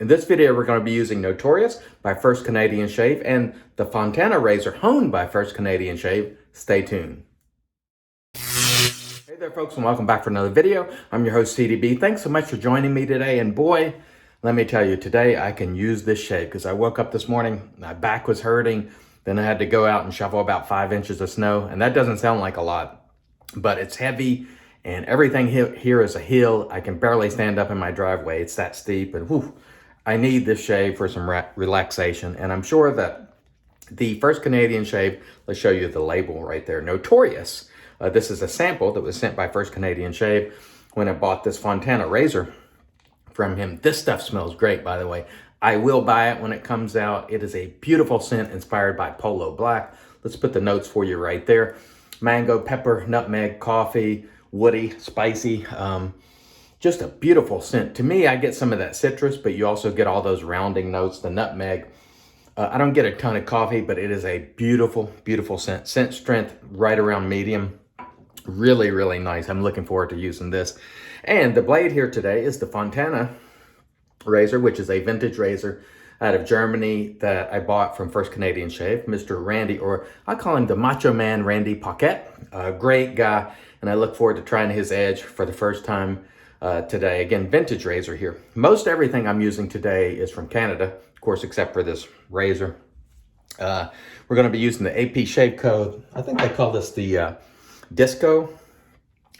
In this video, we're going to be using Notorious by First Canadian Shave and the Fontana razor honed by First Canadian Shave. Stay tuned. Hey there folks, and welcome back for another video. I'm your host CDB. Thanks so much for joining me today. And boy, let me tell you, today I can use this shave because I woke up this morning, my back was hurting. Then I had to go out and shovel about 5 inches of snow. And that doesn't sound like a lot, but it's heavy and everything here is a hill. I can barely stand up in my driveway. It's that steep and whew. I need this shave for some relaxation, and I'm sure that the First Canadian Shave, let's show you the label right there, Notorious. This is a sample that was sent by First Canadian Shave when I bought this Fontana razor from him. This stuff smells great, by the way. I will buy it when it comes out. It is a beautiful scent inspired by Polo Black. Let's put the notes for you right there. Mango, pepper, nutmeg, coffee, woody, spicy. Just a beautiful scent. To me, I get some of that citrus, but you also get all those rounding notes, the nutmeg. I don't get a ton of coffee, but it is a beautiful, beautiful scent. Scent strength right around medium. Really, really nice. I'm looking forward to using this. And the blade here today is the Fontana razor, which is a vintage razor out of Germany that I bought from First Canadian Shave, Mr. Randy, or I call him the Macho Man Randy Paquette. A great guy, and I look forward to trying his edge for the first time today. Again, vintage razor here. Most everything I'm using today is from Canada, of course, except for this razor. We're going to be using the APShaveco. I think they call this the disco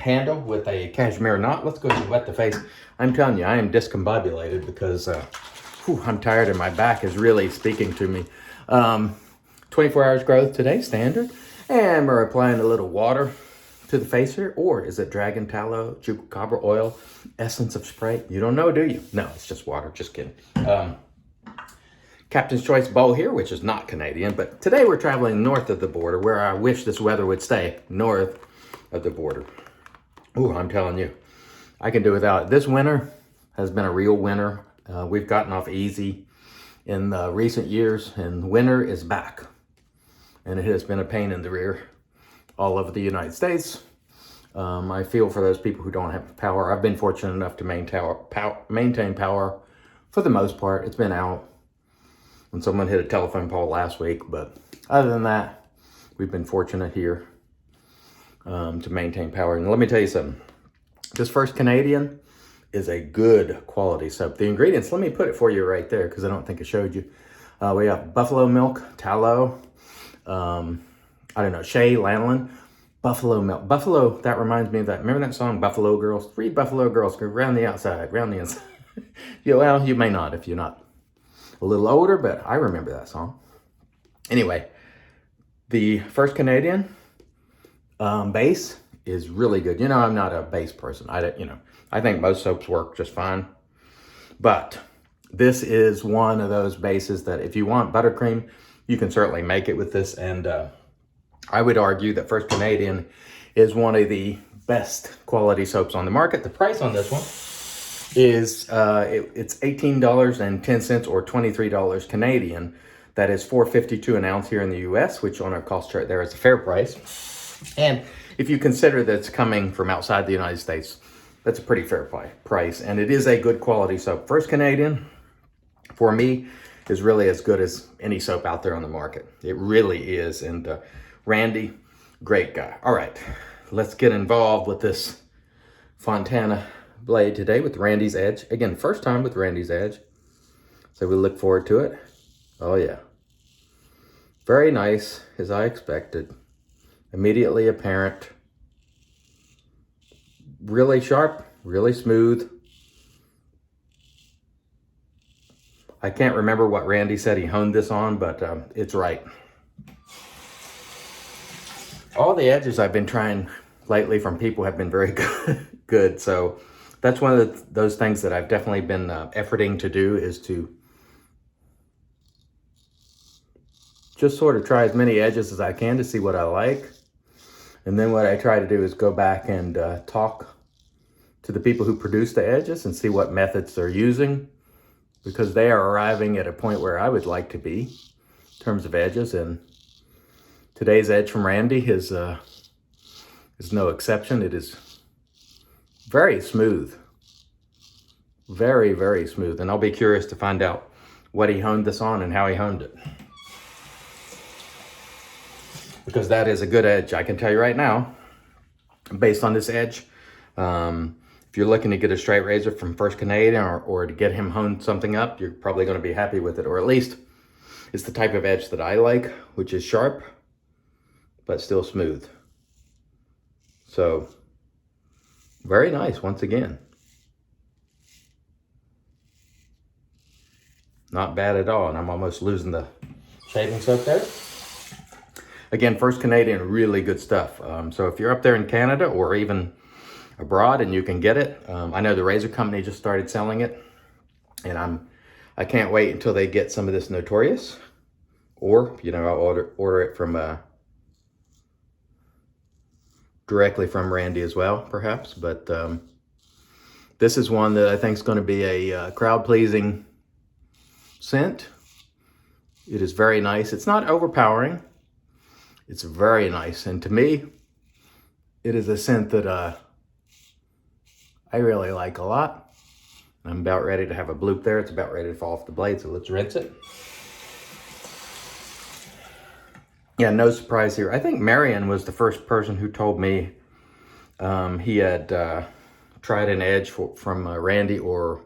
handle with a cashmere knot. Let's go ahead and wet the face. I'm telling you, I am discombobulated because I'm tired and my back is really speaking to me. 24 hours growth today, standard. And we're applying a little water to the face here, or is it dragon tallow, chupacabra oil, essence of spray? You don't know, do you? No, it's just water, just kidding. Captain's Choice bowl here, which is not Canadian, but today we're traveling north of the border where I wish this weather would stay, north of the border. Ooh, I'm telling you, I can do without it. This winter has been a real winter. We've gotten off easy in recent years, and winter is back. And it has been a pain in the rear all over the United States. I feel for those people who don't have power. I've been fortunate enough to maintain power for the most part. It's been out when someone hit a telephone pole last week, but other than that, we've been fortunate here to maintain power. And let me tell you something. This First Canadian is a good quality soap. The ingredients, let me put it for you right there because I don't think I showed you. We have buffalo milk, tallow, I don't know, shea, lanolin, buffalo milk. Buffalo, that reminds me of that. Remember that song, Buffalo Girls? 3 Buffalo Girls go round the outside, round the inside. Well, you may not if you're not a little older, but I remember that song. Anyway, the First Canadian base is really good. You know, I'm not a base person. I think most soaps work just fine. But this is one of those bases that if you want buttercream, you can certainly make it with this. And I would argue that First Canadian is one of the best quality soaps on the market. The price on this one is it's $18.10 or $23 Canadian. That is $4.52 an ounce here in the US, which on our cost chart there is a fair price. And if you consider that it's coming from outside the United States, that's a pretty fair price. And it is a good quality soap. First Canadian, for me, is really as good as any soap out there on the market. It really is. And Randy, great guy. All right, let's get involved with this Fontana blade today with Randy's Edge. Again, first time with Randy's Edge. So we look forward to it. Oh yeah. Very nice, as I expected. Immediately apparent. Really sharp, really smooth. I can't remember what Randy said he honed this on, but it's right. All the edges I've been trying lately from people have been very good. So that's one of those things that I've definitely been efforting to do, is to just sort of try as many edges as I can to see what I like. And then what I try to do is go back and talk to the people who produce the edges and see what methods they're using, because they are arriving at a point where I would like to be in terms of edges. And today's edge from Randy is no exception. It is very smooth, Very, very smooth. And I'll be curious to find out what he honed this on and how he honed it. Because that is a good edge. I can tell you right now, based on this edge, if you're looking to get a straight razor from First Canadian or to get him honed something up, you're probably going to be happy with it. Or at least it's the type of edge that I like, which is sharp, but still smooth. So, very nice once again. Not bad at all, and I'm almost losing the shaving soap there. Again, First Canadian, really good stuff. So if you're up there in Canada or even abroad and you can get it, I know the razor company just started selling it, and I can't wait until they get some of this Notorious, or I'll order it from directly from Randy as well, perhaps. But this is one that I think is going to be a crowd-pleasing scent. It is very nice. It's not overpowering. It's very nice. And to me, it is a scent that I really like a lot. I'm about ready to have a bloop there. It's about ready to fall off the blade, so let's rinse it. Yeah, no surprise here. I think Marion was the first person who told me he had tried an edge from Randy, or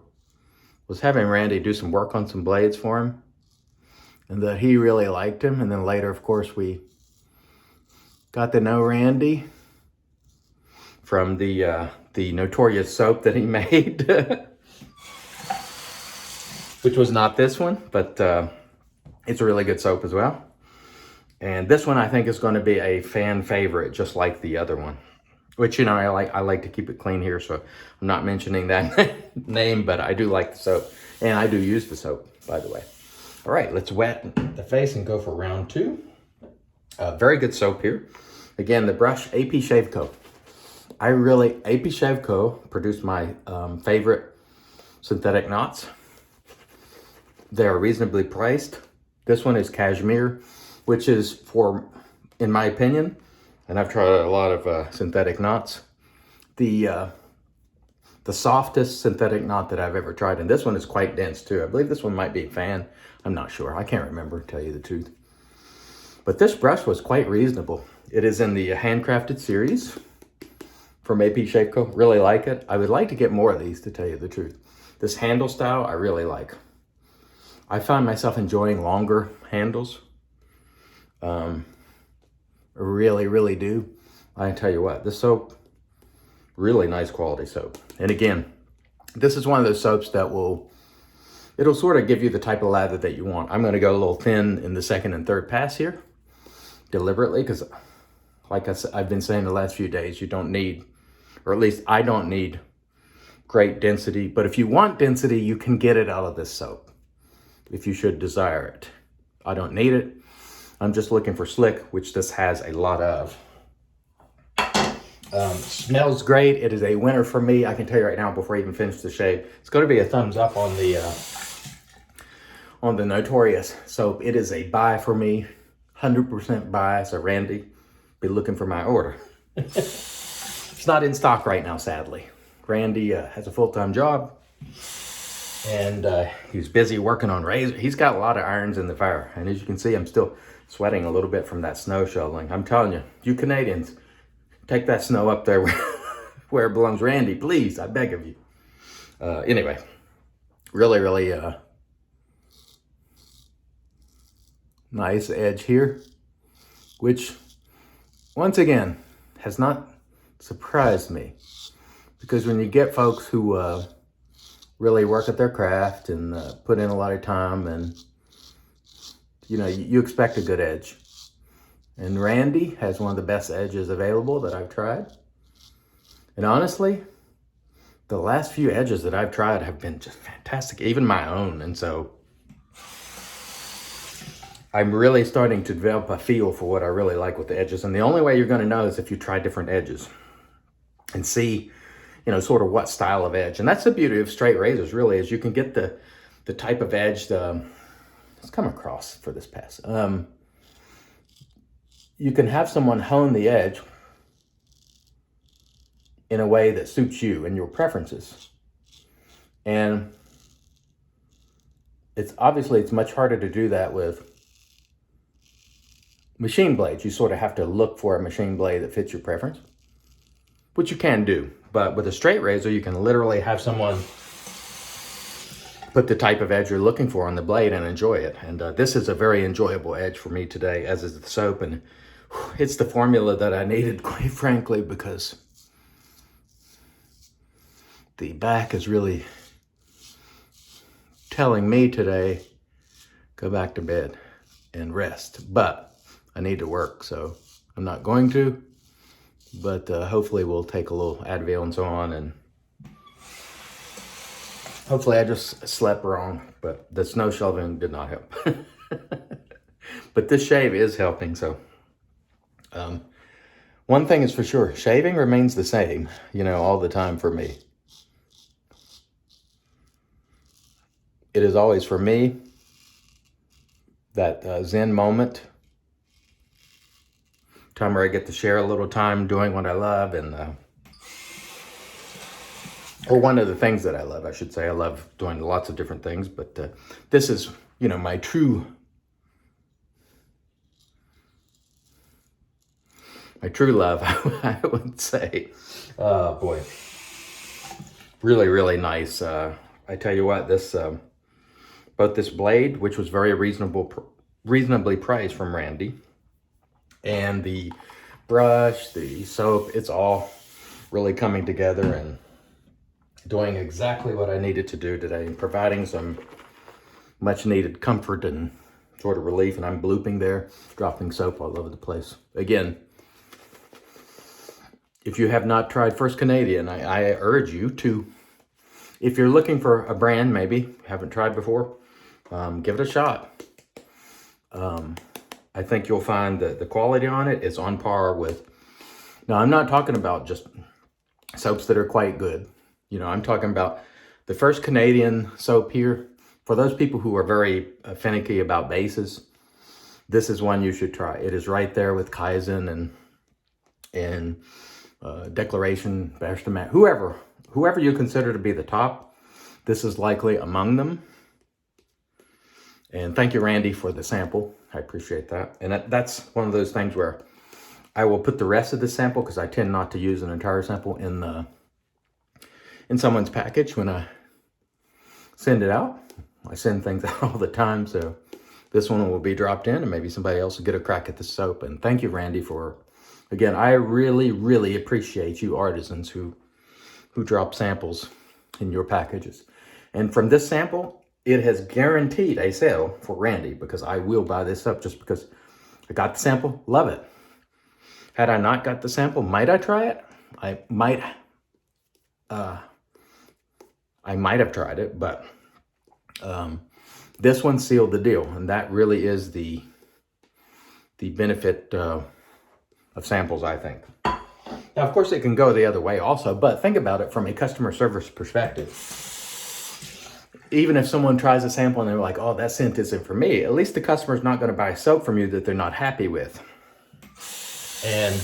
was having Randy do some work on some blades for him, and that he really liked him. And then later, of course, we got to know Randy from the Notorious soap that he made, which was not this one, but it's a really good soap as well. And this one I think is going to be a fan favorite, just like the other one. Which, I like to keep it clean here, so I'm not mentioning that name, but I do like the soap. And I do use the soap, by the way. All right, let's wet the face and go for round 2. Very good soap here. Again, the brush, APShaveco. APShaveco produced my favorite synthetic knots. They are reasonably priced. This one is cashmere, which is, in my opinion, and I've tried a lot of synthetic knots, the softest synthetic knot that I've ever tried. And this one is quite dense too. I believe this one might be a fan. I'm not sure. I can't remember, to tell you the truth. But this brush was quite reasonable. It is in the handcrafted series from APShaveco. Really like it. I would like to get more of these, to tell you the truth. This handle style, I really like. I find myself enjoying longer handles. Really, really do. I tell you what, this soap, really nice quality soap. And again, this is one of those soaps that it'll sort of give you the type of lather that you want. I'm going to go a little thin in the second and third pass here, deliberately, because like I've been saying the last few days, you don't need, or at least I don't need, great density. But if you want density, you can get it out of this soap, if you should desire it. I don't need it. I'm just looking for slick, which this has a lot of. Smells great. It is a winner for me. I can tell you right now, before I even finish the shave, it's going to be a thumbs up on the Notorious soap. It is a buy for me, 100% buy. So Randy, be looking for my order. It's not in stock right now, sadly. Randy has a full-time job, and he's busy working on razor. He's got a lot of irons in the fire, and as you can see, I'm still sweating a little bit from that snow shoveling. I'm telling you, you Canadians, take that snow up there where it belongs. Randy, please, I beg of you. Anyway, really, really nice edge here, which, once again, has not surprised me. Because when you get folks who really work at their craft and put in a lot of time, and you expect a good edge. And Randy has one of the best edges available that I've tried. And honestly, the last few edges that I've tried have been just fantastic, even my own. And so I'm really starting to develop a feel for what I really like with the edges. And the only way you're going to know is if you try different edges and see, sort of what style of edge. And that's the beauty of straight razors, really, is you can get the type of edge. Let's come across for this pass. You can have someone hone the edge in a way that suits you and your preferences. And it's much harder to do that with machine blades. You sort of have to look for a machine blade that fits your preference, which you can do. But with a straight razor, you can literally have someone put the type of edge you're looking for on the blade and enjoy it. And this is a very enjoyable edge for me today, as is the soap. And it's the formula that I needed, quite frankly, because the back is really telling me today, go back to bed and rest. But I need to work, so I'm not going to. But hopefully we'll take a little Advil and so on, and hopefully I just slept wrong, but the snow shoveling did not help. But this shave is helping, so. One thing is for sure, shaving remains the same, you know, all the time for me. It is always, for me, that Zen moment, time where I get to share a little time doing what I love, and or one of the things that I love, I should say. I love doing lots of different things, but this is, you know, my true love, I would say. Oh boy, really, really nice. I tell you what, this both this blade, which was very reasonably priced from Randy, and the brush, the soap, it's all really coming together and doing exactly what I needed to do today, and providing some much needed comfort and sort of relief. And I'm blooping there, dropping soap all over the place. Again, if you have not tried First Canadian, I urge you to, if you're looking for a brand, maybe haven't tried before, give it a shot. I think you'll find that the quality on it is on par with, now I'm not talking about just soaps that are quite good. You know, I'm talking about the First Canadian soap here. For those people who are very finicky about bases, this is one you should try. It is right there with Kaizen and Declaration, Bashtamat, whoever you consider to be the top, this is likely among them. And thank you, Randy, for the sample. I appreciate that. And that's one of those things where I will put the rest of the sample, because I tend not to use an entire sample in someone's package when I send it out. I send things out all the time, so this one will be dropped in, and maybe somebody else will get a crack at the soap. And thank you, Randy, for, again, I really, really appreciate you artisans who drop samples in your packages. And from this sample, it has guaranteed a sale for Randy, because I will buy this up just because I got the sample, love it. Had I not got the sample, might I try it? I might have tried it, but this one sealed the deal, and that really is the benefit of samples, I think. Now, of course, it can go the other way also, but think about it from a customer service perspective. Even if someone tries a sample and they're like, oh, that scent isn't for me, at least the customer's not going to buy soap from you that they're not happy with. And,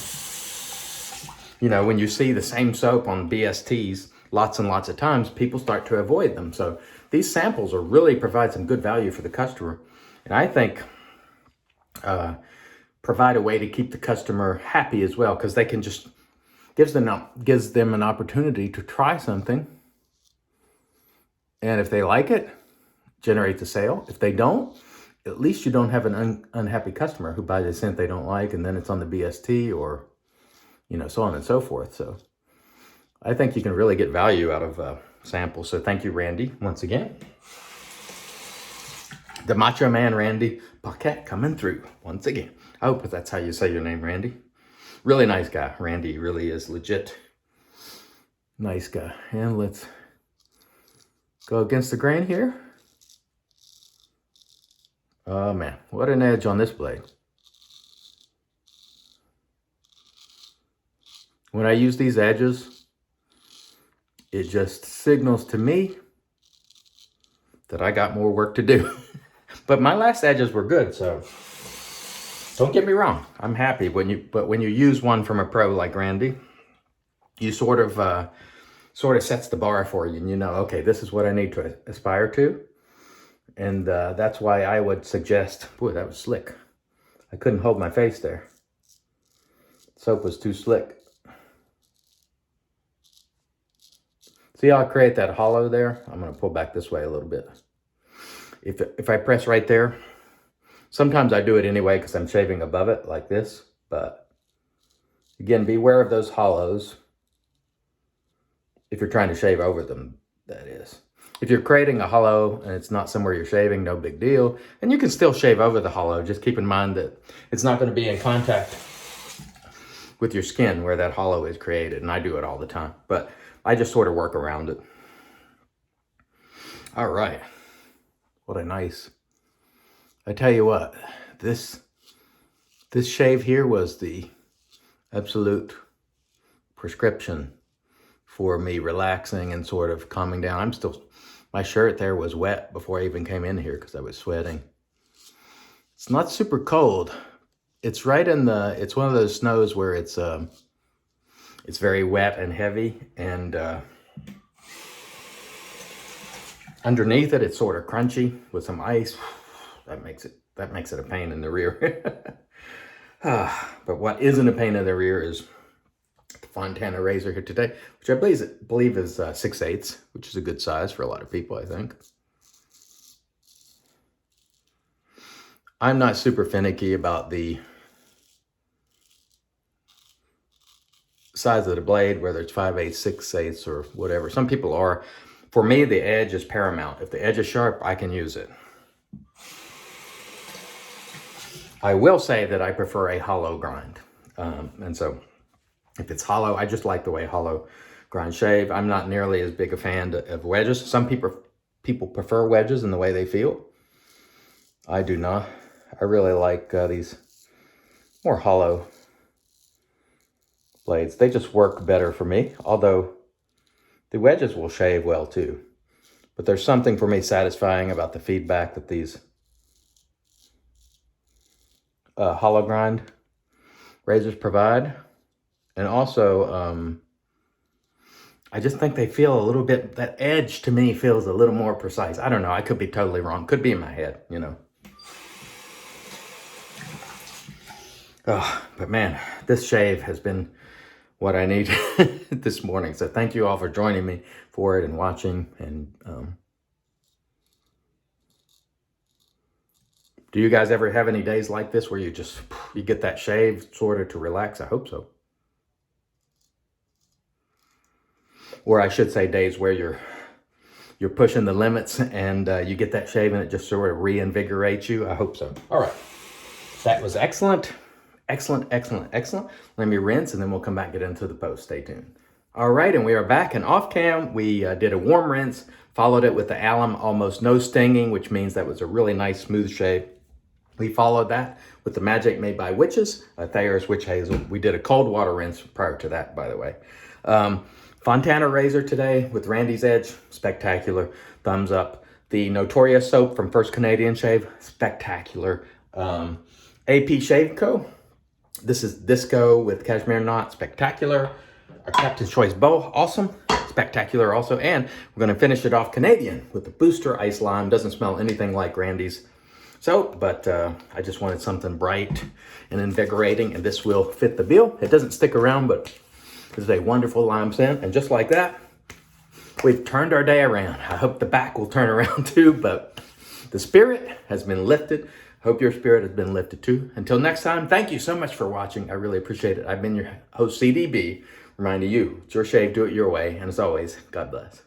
you know, when you see the same soap on BSTs lots and lots of times, people start to avoid them. So these samples will really provide some good value for the customer. And I think provide a way to keep the customer happy as well, because they can just, gives them an opportunity to try something. And if they like it, generate the sale. If they don't, at least you don't have an unhappy customer who buys a scent they don't like, and then it's on the BST, or, you know, so on and so forth. So I think you can really get value out of samples. So thank you, Randy, once again. The Macho Man Randy Paquette coming through once again. I hope that's how you say your name, Randy. Really nice guy. Randy really is legit nice guy. And let's go against the grain here. Oh man, what an edge on this blade. When I use these edges, it just signals to me that I got more work to do. But my last edges were good, so don't get me wrong. I'm happy but when you use one from a pro like Randy, you sort of sort of sets the bar for you, and you know, okay, this is what I need to aspire to. And that's why I would suggest, boy, that was slick. I couldn't hold my face there. Soap was too slick. See how I create that hollow there? I'm gonna pull back this way a little bit. If I press right there, sometimes I do it anyway because I'm shaving above it like this, but again, beware of those hollows if you're trying to shave over them, that is. If you're creating a hollow and it's not somewhere you're shaving, no big deal. And you can still shave over the hollow. Just keep in mind that it's not going to be in contact with your skin where that hollow is created. And I do it all the time, but I just sort of work around it. All right. What a nice, I tell you what, this shave here was the absolute prescription for me relaxing and sort of calming down. My shirt there was wet before I even came in here because I was sweating. It's not super cold. It's right in it's one of those snows where it's very wet and heavy, and underneath it, it's sort of crunchy with some ice. That makes it a pain in the rear. But what isn't a pain in the rear is the Fontana razor here today, which I believe is 6/8, which is a good size for a lot of people, I think. I'm not super finicky about the size of the blade, whether it's 5/8, 6/8, or whatever. Some people are. For me, the edge is paramount. If the edge is sharp, I can use it. I will say that I prefer a hollow grind. And so if it's hollow, I just like the way hollow grind shave. I'm not nearly as big a fan of wedges. Some people prefer wedges in the way they feel. I do not. I really like these more hollow blades. They just work better for me, although the wedges will shave well too. But there's something for me satisfying about the feedback that these hollow grind razors provide. And also, I just think they feel a little bit, that edge to me feels a little more precise. I don't know, I could be totally wrong. Could be in my head, you know. Oh, but man, this shave has been what I need this morning. So thank you all for joining me for it and watching. And do you guys ever have any days like this where you get that shave sort of to relax? I hope so. Or I should say days where you're pushing the limits and you get that shave and it just sort of reinvigorates you. I hope so. All right, that was excellent. Excellent, excellent, excellent. Let me rinse and then we'll come back and get into the post. Stay tuned. All right, and we are back, and off cam, we did a warm rinse, followed it with the alum, almost no stinging, which means that was a really nice smooth shave. We followed that with the Magic Made by Witches, Thayer's Witch Hazel. We did a cold water rinse prior to that, by the way. Fontana razor today with Randy's Edge, spectacular, thumbs up. The Notorious soap from First Canadian Shave, spectacular. APShaveco, this is Disco with Cashmere Knot, spectacular. Our Captain's Choice Bow, awesome, spectacular also. And we're gonna finish it off Canadian with the Booster Ice Lime. Doesn't smell anything like Randy's soap, but I just wanted something bright and invigorating, and this will fit the bill. It doesn't stick around, but this is a wonderful lime scent. And just like that, we've turned our day around. I hope the back will turn around too, but the spirit has been lifted. Hope your spirit has been lifted too. Until next time, thank you so much for watching. I really appreciate it. I've been your host, CDB, reminding you, it's your shave, do it your way. And as always, God bless.